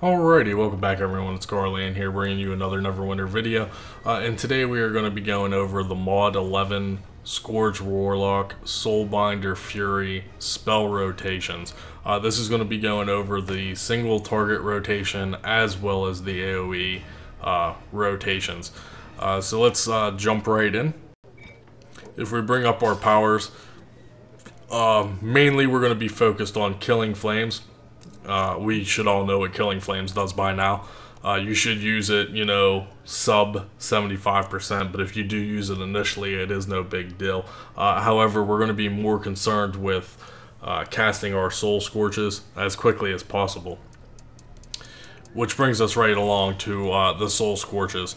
Alrighty, welcome back everyone, it's Garland here bringing you another Neverwinter video, and today we are going to be going over the Mod 11 Scourge Warlock, Soulbinder Fury spell rotations. This is going to be going over the single target rotation as well as the AoE rotations. So let's jump right in. If we bring up our powers, mainly we're going to be focused on killing flames. We should all know what Killing Flames does by now. You should use it, sub 75%, but if you do use it initially, it is no big deal. However, we're going to be more concerned with casting our Soul Scorches as quickly as possible. Which brings us right along to the Soul Scorches.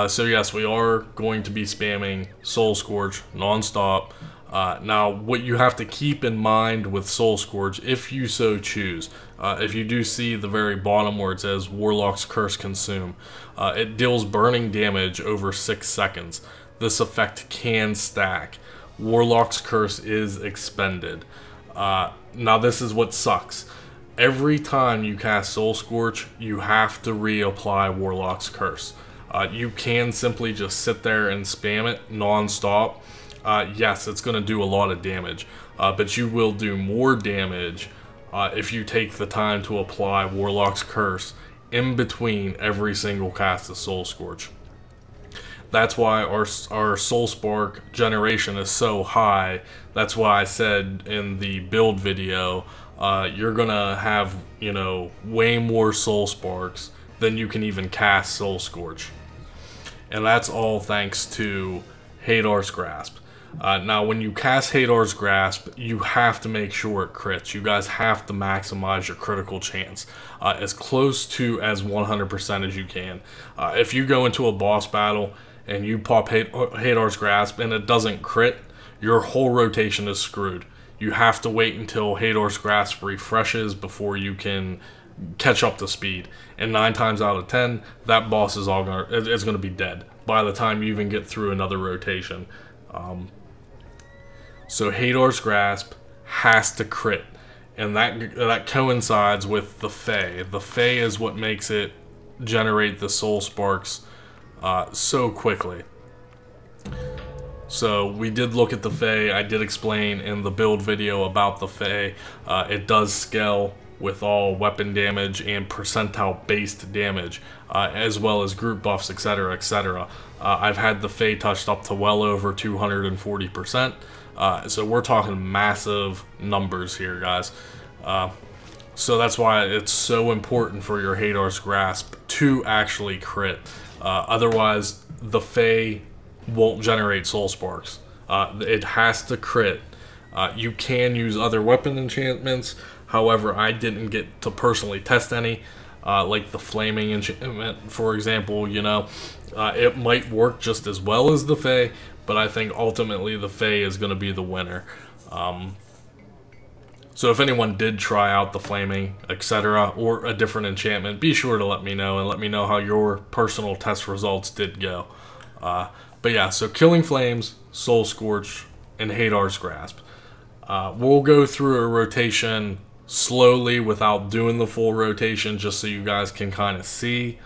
So yes, we are going to be spamming Soul Scorch non-stop. Now, what you have to keep in mind with Soul Scourge, if you so choose, if you do see the very bottom where it says Warlock's Curse Consume, it deals burning damage over 6 seconds. This effect can stack. Warlock's Curse is expended. Now, this is what sucks. Every time you cast Soul Scorch, you have to reapply Warlock's Curse. You can simply just sit there and spam it non-stop. Yes, it's going to do a lot of damage, but you will do more damage if you take the time to apply Warlock's Curse in between every single cast of Soul Scorch. That's why our Soul Spark generation is so high. That's why I said in the build video, you're going to have, way more Soul Sparks than you can even cast Soul Scorch. And that's all thanks to Hadar's Grasp. Now, when you cast Hadar's Grasp, you have to make sure it crits. You guys have to maximize your critical chance as close to as 100% as you can. If you go into a boss battle and you pop Hadar's Grasp and it doesn't crit, your whole rotation is screwed. You have to wait until Hadar's Grasp refreshes before you can catch up to speed. And 9 times out of 10, that boss is gonna be dead by the time you even get through another rotation. So Hadar's Grasp has to crit, and that coincides with the Fae. The Fae is what makes it generate the Soul Sparks so quickly. So we did look at the Fae. I did explain in the build video about the Fae. It does scale with all weapon damage and percentile based damage, as well as group buffs, etc, etc. I've had the Fae touched up to well over 240%. So we're talking massive numbers here, guys. So that's why it's so important for your Hadar's Grasp to actually crit. Otherwise, the Fae won't generate Soul Sparks. It has to crit. You can use other weapon enchantments. However, I didn't get to personally test any, like the Flaming enchantment, for example. It might work just as well as the Fae, but I think ultimately the Fae is going to be the winner. So if anyone did try out the Flaming, etc., or a different enchantment, be sure to let me know, and let me know how your personal test results did go. But yeah, so Killing Flames, Soul Scorch, and Hadar's Grasp. We'll go through a rotation slowly without doing the full rotation, just so you guys can kind of see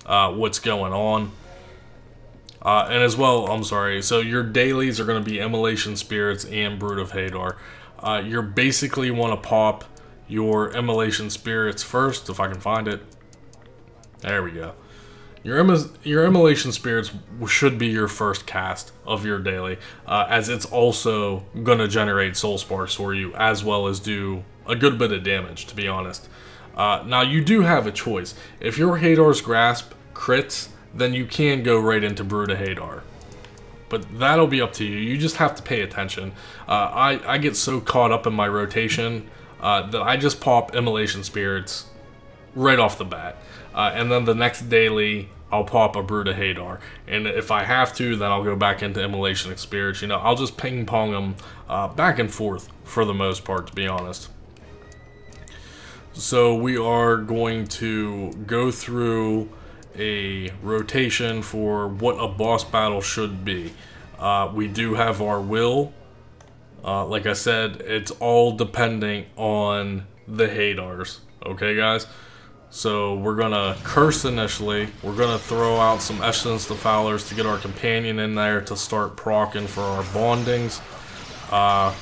what's going on. And as well, I'm sorry, so your dailies are going to be Immolation Spirits and Brood of Hadar. You basically want to pop your Immolation Spirits first, if I can find it. There we go. Your Immolation Spirits should be your first cast of your daily, as it's also going to generate Soul Sparks for you, as well as do a good bit of damage, to be honest. Now, you do have a choice. If your Hadar's Grasp crits, then you can go right into Brood of Hadar. But that'll be up to you. You just have to pay attention. I get so caught up in my rotation that I just pop Immolation Spirits right off the bat. And then the next daily, I'll pop a Brood of Hadar. And if I have to, then I'll go back into Immolation Spirits. I'll just ping-pong them back and forth for the most part, to be honest. So we are going to go through a rotation for what a boss battle should be. We do have our will. Like I said, it's all depending on the Hadars. Okay, guys? So we're gonna curse initially. We're gonna throw out some Essence Defilers to get our companion in there to start proccing for our bondings.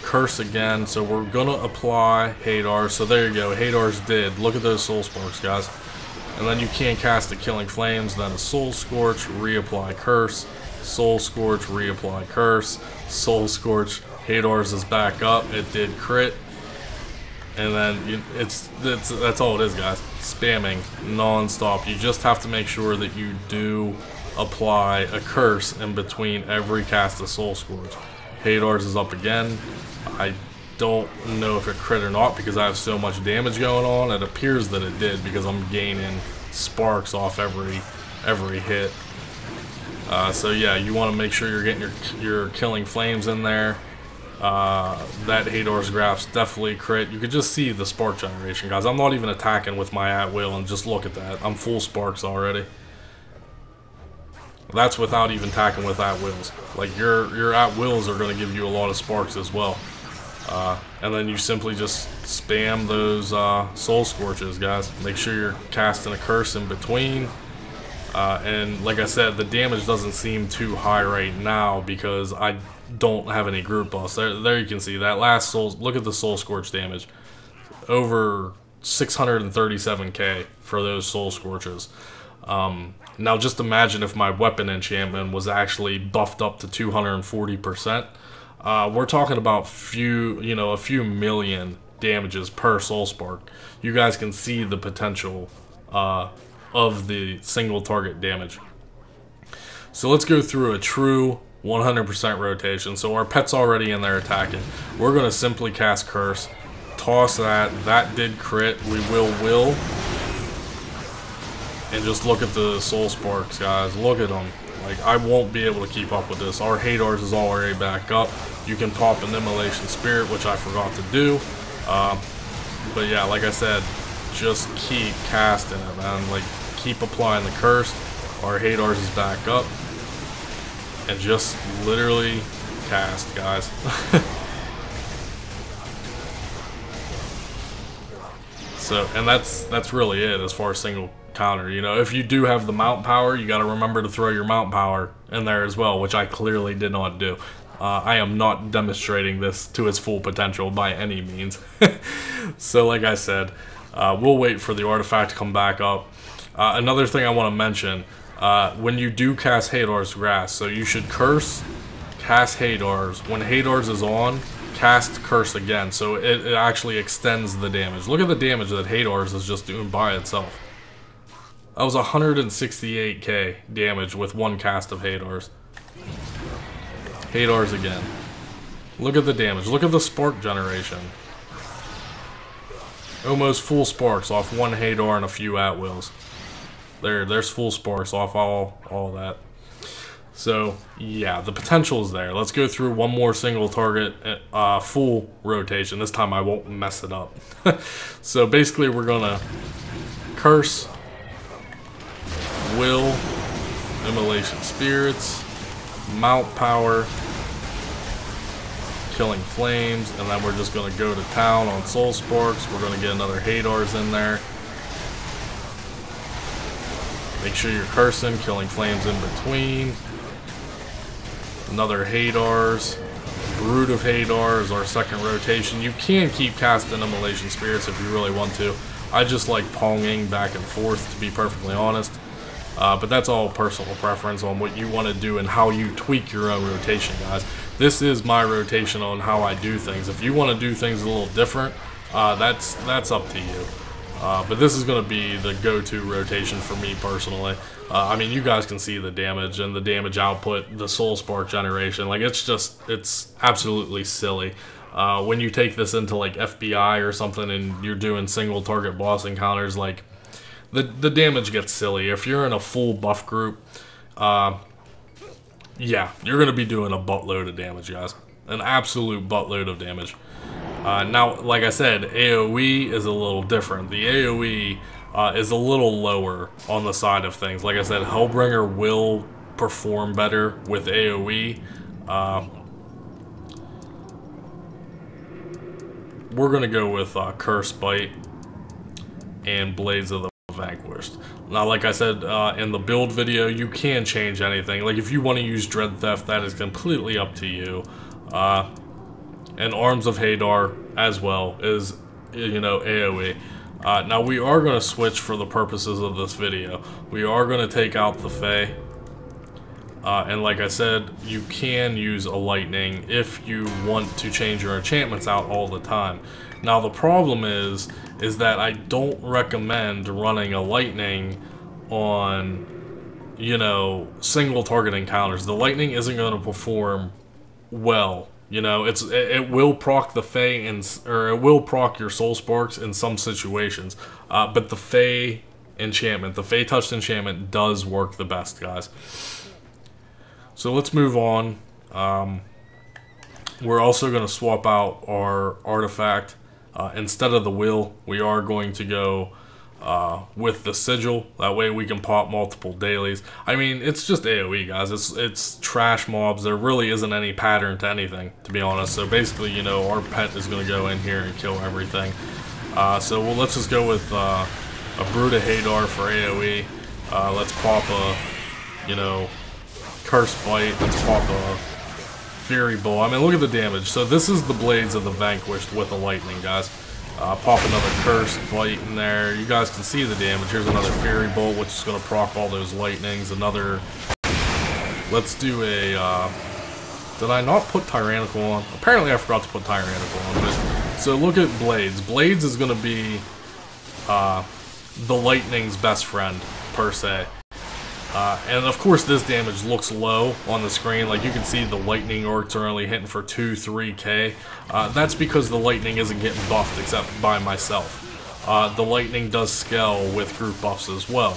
Curse again. So we're gonna apply Hadar. So there you go. Hadar's did. Look at those Soul Sparks, guys. And then you can't cast the Killing Flames. Then a Soul Scorch, reapply Curse. Soul Scorch, reapply Curse. Soul Scorch. Hadar's is back up. It did crit. And then that's all it is, guys. Spamming non-stop. You just have to make sure that you do apply a curse in between every cast of Soul Scorch. Hadar's is up again. I don't know if it crit or not because I have so much damage going on. It appears that it did because I'm gaining sparks off every hit. So yeah, you want to make sure you're getting your Killing Flames in there. That Hadar's Grasp definitely crit. You could just see the spark generation, guys. I'm not even attacking with my at will, and just look at that. I'm full sparks already. That's without even attacking with at wills. Like your at wills are going to give you a lot of sparks as well. And then you simply just spam those Soul Scorches, guys. Make sure you're casting a curse in between. And like I said, the damage doesn't seem too high right now because I don't have any group buffs. There you can see that last Soul. Look at the Soul Scorch damage. Over 637k for those Soul Scorches. Now just imagine if my weapon enchantment was actually buffed up to 240%. We're talking about a few million damages per Soul Spark. You guys can see the potential of the single target damage. So let's go through a true 100% rotation. So our pet's already in there attacking. We're going to simply cast Curse. Toss that. That did crit. We will. And just look at the Soul Sparks, guys. Look at them. Like, I won't be able to keep up with this. Our Hadar's is already back up. You can pop an Immolation Spirit, which I forgot to do. But yeah, like I said, just keep casting it, man. Like, keep applying the curse. Our Hadar's is back up. And just literally cast, guys. So, and that's really it as far as single counter. You know, if you do have the mount power, you got to remember to throw your mount power in there as well, which I clearly did not do. I am not demonstrating this to its full potential by any means. So like I said, we'll wait for the artifact to come back up. Another thing I want to mention, when you do cast Hadar's Grasp, so you should curse, cast Hadar's. When Hadar's is on, cast Curse again, so it actually extends the damage. Look at the damage that Hadar's is just doing by itself. That was 168k damage with one cast of Hadar's. Hadar's again. Look at the damage. Look at the spark generation. Almost full sparks off one Hadar and a few at-wills. There's full sparks off all that. So, yeah, the potential is there. Let's go through one more single target, full rotation. This time I won't mess it up. So basically we're gonna curse, will, Immolation Spirits, mount power, Killing Flames, and then we're just gonna go to town on Soul Sparks. We're gonna get another Hadar's in there. Make sure you're cursing, Killing Flames in between. Another Hadar's. Brood of Hadar is our second rotation. You can keep casting Immolation Spirits if you really want to. I just like ponging back and forth, to be perfectly honest. But that's all personal preference on what you want to do and how you tweak your own rotation, guys. This is my rotation on how I do things. If you want to do things a little different, that's up to you. But this is going to be the go-to rotation for me personally. I mean, you guys can see the damage and the damage output, the Soul Spark generation. Like, it's absolutely silly. When you take this into like FBI or something and you're doing single target boss encounters, like the damage gets silly. If you're in a full buff group, yeah, you're going to be doing a buttload of damage, guys. An absolute buttload of damage. Now, like I said, AoE is a little different. The AoE is a little lower on the side of things. Like I said, Hellbringer will perform better with AoE. We're going to go with Curse Bite and Blades of the Vanquished. Now, like I said in the build video, you can change anything. Like, if you want to use Dread Theft, that is completely up to you. And Arms of Hadar, as well, is, you know, AoE. Now, we are going to switch for the purposes of this video. We are going to take out the Fae. And like I said, you can use a lightning if you want to change your enchantments out all the time. Now the problem is that I don't recommend running a lightning on, you know, single target encounters. The lightning isn't going to perform well. You know, it will proc the Fae or it will proc your Soul Sparks in some situations. But the Fae enchantment, the Fae touched enchantment does work the best, guys. So let's move on. We're also going to swap out our artifact. Instead of the will, we are going to go with the sigil. That way we can pop multiple dailies. I mean, it's just AoE, guys. It's trash mobs. There really isn't any pattern to anything, to be honest. So basically, you know, our pet is going to go in here and kill everything. So let's just go with a Brood of Hadar for AoE. Let's pop a, you know, Curse Bite. Let's pop a Fury Bowl. I mean, look at the damage. So this is the Blades of the Vanquished with a lightning, guys. Pop another Curse Bite in there. You guys can see the damage. Here's another Fury Bolt, which is going to proc all those lightnings. Another... Let's do a... Did I not put Tyrannical on? Apparently I forgot to put Tyrannical on. But so look at Blades. Blades is going to be the lightning's best friend, per se. And of course this damage looks low on the screen. Like, you can see the lightning orcs are only hitting for 2-3k. That's because the lightning isn't getting buffed except by myself. The lightning does scale with group buffs as well.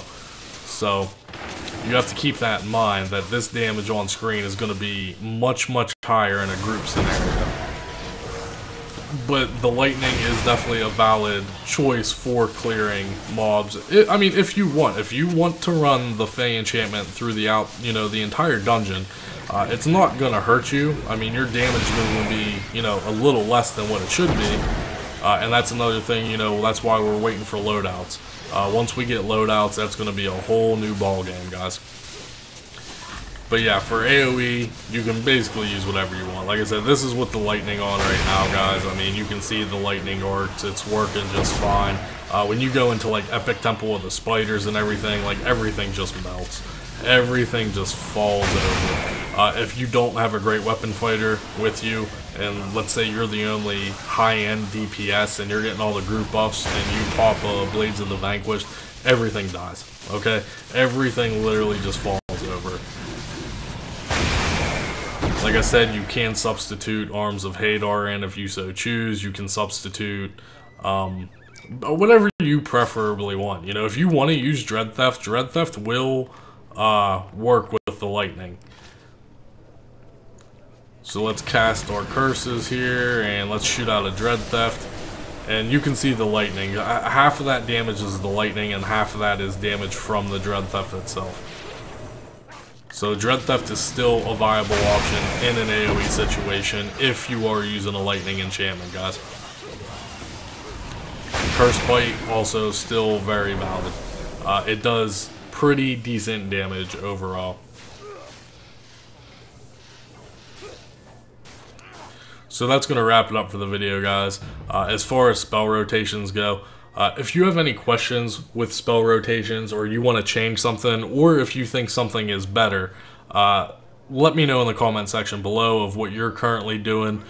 So you have to keep that in mind, that this damage on screen is going to be much, much higher in a group scenario. But the lightning is definitely a valid choice for clearing mobs. I mean, if you want to run the Fae enchantment through the the entire dungeon, it's not gonna hurt you. I mean, your damage is gonna be, you know, a little less than what it should be, and that's another thing. You know, that's why we're waiting for loadouts. Once we get loadouts, that's gonna be a whole new ball game, guys. But yeah, for AoE, you can basically use whatever you want. Like I said, this is with the lightning on right now, guys. I mean, you can see the lightning orcs. It's working just fine. When you go into, like, Epic Temple of the Spiders and everything, like, everything just melts. Everything just falls over. If you don't have a great weapon fighter with you, and let's say you're the only high-end DPS and you're getting all the group buffs and you pop Blades of the Vanquished, everything dies, okay? Everything literally just falls over. Like I said, you can substitute Arms of Hadar, and if you so choose, you can substitute whatever you preferably want. You know, if you want to use Dread Theft will work with the lightning. So let's cast our curses here, and let's shoot out a Dread Theft. And you can see the lightning. Half of that damage is the lightning, and half of that is damage from the Dread Theft itself. So Dread Theft is still a viable option in an AoE situation if you are using a lightning enchantment, guys. Curse Bite also still very valid. It does pretty decent damage overall. So that's going to wrap it up for the video, guys. As far as spell rotations go, if you have any questions with spell rotations, or you want to change something, or if you think something is better, let me know in the comment section below of what you're currently doing,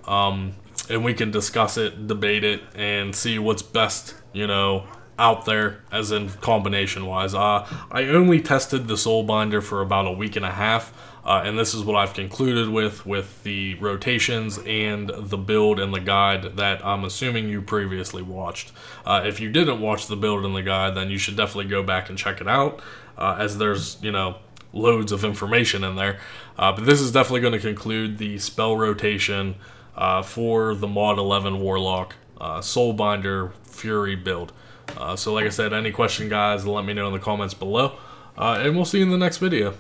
and we can discuss it, debate it, and see what's best, you know, out there, as in combination wise. I only tested the Soulbinder for about a week and a half, and this is what I've concluded with the rotations and the build and the guide that I'm assuming you previously watched. If you didn't watch the build and the guide, then you should definitely go back and check it out, as there's, you know, loads of information in there. But this is definitely going to conclude the spell rotation for the Mod 11 Warlock Soulbinder Fury build. So like I said, any question, guys, let me know in the comments below, and we'll see you in the next video.